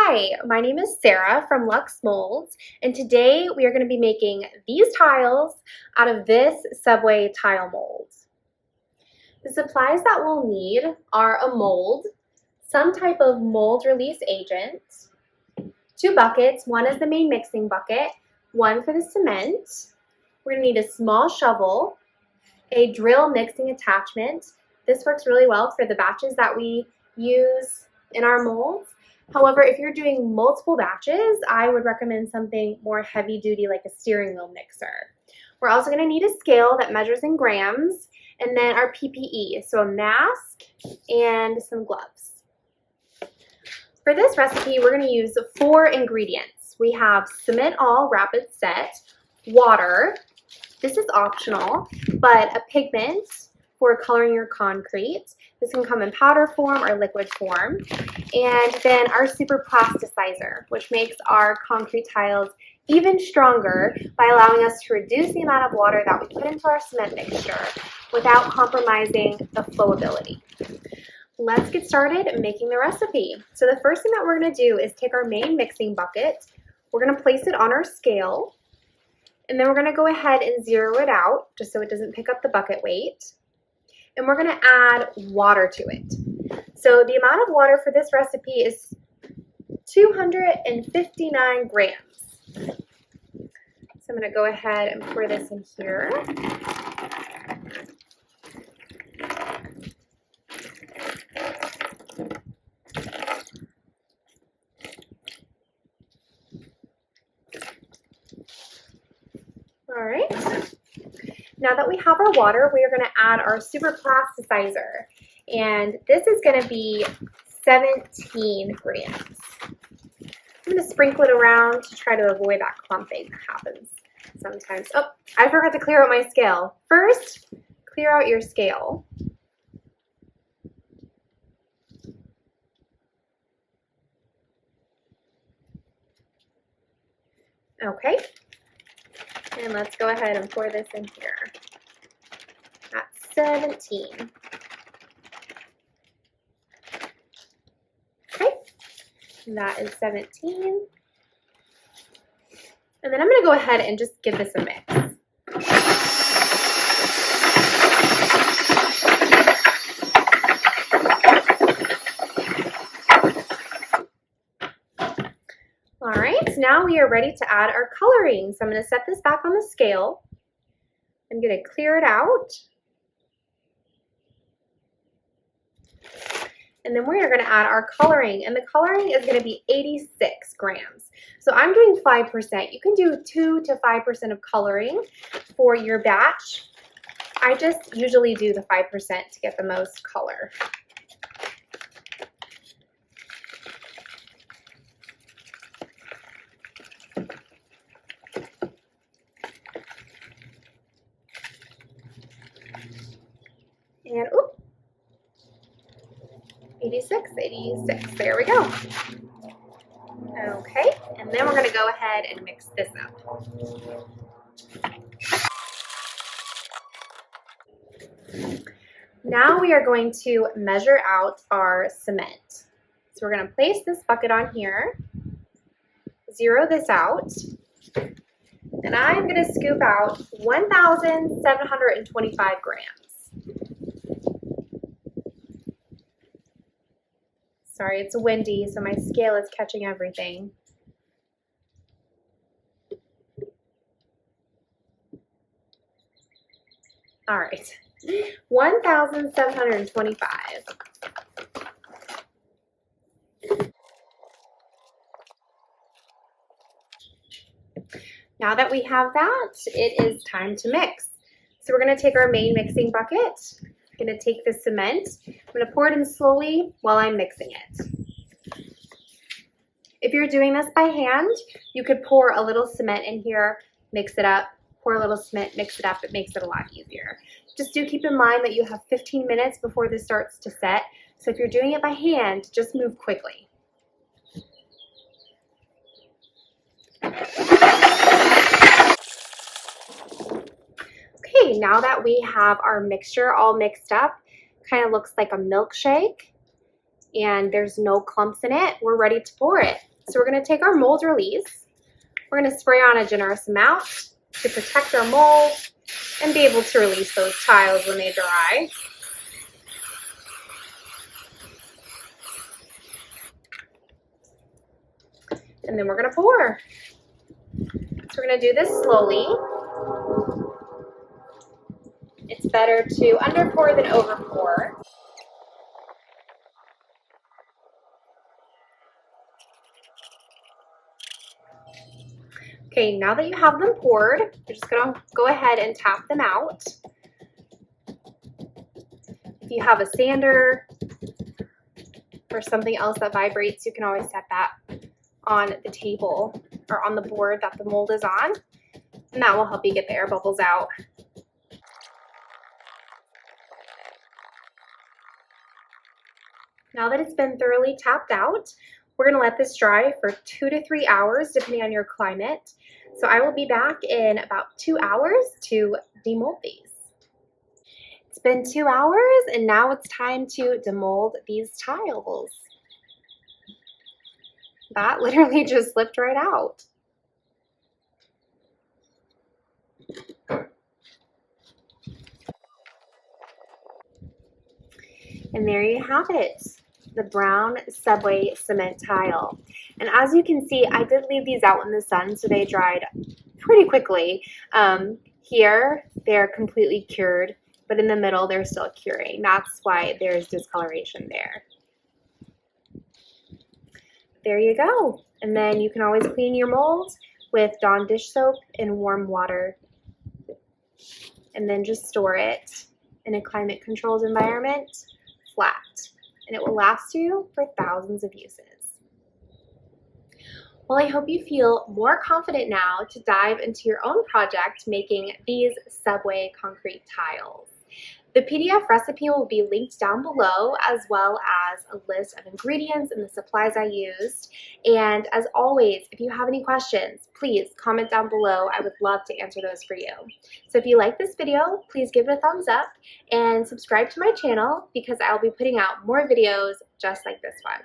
Hi, my name is Sarah from Lux Molds, and today we are going to be making these tiles out of this Subway tile mold. The supplies that we'll need are a mold, some type of mold release agent, 2 buckets, one is the main mixing bucket, one for the cement. We're going to need a small shovel, a drill mixing attachment. This works really well for the batches that we use in our molds. However, if you're doing multiple batches, I would recommend something more heavy duty like a steering wheel mixer. We're also going to need a scale that measures in grams, and then our PPE, so a mask and some gloves. For this recipe, we're going to use 4 ingredients. We have cement all rapid set, water, this is optional, but a pigment for coloring your concrete. This can come in powder form or liquid form. And then our super plasticizer, which makes our concrete tiles even stronger by allowing us to reduce the amount of water that we put into our cement mixture without compromising the flowability. Let's get started making the recipe. So the first thing that we're going to do is take our main mixing bucket. We're going to place it on our scale, and then we're going to go ahead and zero it out just so it doesn't pick up the bucket weight. And we're going to add water to it. So the amount of water for this recipe is 259 grams. So I'm going to go ahead and pour this in here. All right. Now that we have our water, we are going to add our super plasticizer, and this is going to be 17 grams. I'm going to sprinkle it around to try to avoid that clumping that happens sometimes. Oh, I forgot to clear out my scale. First, clear out your scale. Okay. And let's go ahead and pour this in here. That's 17. Okay, and that is 17. And then I'm going to go ahead and just give this a mix. All right, now we are ready to add our coloring. So I'm going to set this back on the scale. I'm going to clear it out. And then we're going to add our coloring. And the coloring is going to be 86 grams. So I'm doing 5%. You can do 2 to 5% of coloring for your batch. I just usually do the 5% to get the most color. And, oop, 86, there we go. Okay, and then we're going to go ahead and mix this up. Now we are going to measure out our cement. So we're going to place this bucket on here, zero this out, and I'm going to scoop out 1,725 grams. Sorry, it's windy, so my scale is catching everything. All right, 1,725. Now that we have that, it is time to mix. So we're going to take our main mixing bucket. I'm going to take the cement. I'm going to pour it in slowly while I'm mixing it. If you're doing this by hand, you could pour a little cement in here, mix it up, pour a little cement, mix it up. It makes it a lot easier. Just do keep in mind that you have 15 minutes before this starts to set. So if you're doing it by hand, just move quickly. Okay, now that we have our mixture all mixed up, kind of looks like a milkshake, and there's no clumps in it, we're ready to pour it. So we're going to take our mold release. We're going to spray on a generous amount to protect our mold and be able to release those tiles when they dry. And then we're going to pour. So we're going to do this slowly. It's better to under pour than over pour. Okay, now that you have them poured, you're just going to go ahead and tap them out. If you have a sander or something else that vibrates, you can always set that on the table or on the board that the mold is on, and that will help you get the air bubbles out. Now that it's been thoroughly tapped out, we're going to let this dry for 2 to 3 hours, depending on your climate. So I will be back in about 2 hours to demold these. It's been 2 hours, and now it's time to demold these tiles. That literally just slipped right out. And there you have it, the brown subway cement tile. And as you can see, I did leave these out in the sun, so they dried pretty quickly. Here, they're completely cured, but in the middle, they're still curing. That's why there's discoloration there. There you go. And then you can always clean your mold with Dawn dish soap and warm water. And then just store it in a climate-controlled environment, flat. And it will last you for thousands of uses. Well, I hope you feel more confident now to dive into your own project making these subway concrete tiles. The PDF recipe will be linked down below, as well as a list of ingredients and the supplies I used. And as always, if you have any questions, please comment down below. I would love to answer those for you. So if you like this video, please give it a thumbs up and subscribe to my channel, because I'll be putting out more videos just like this one.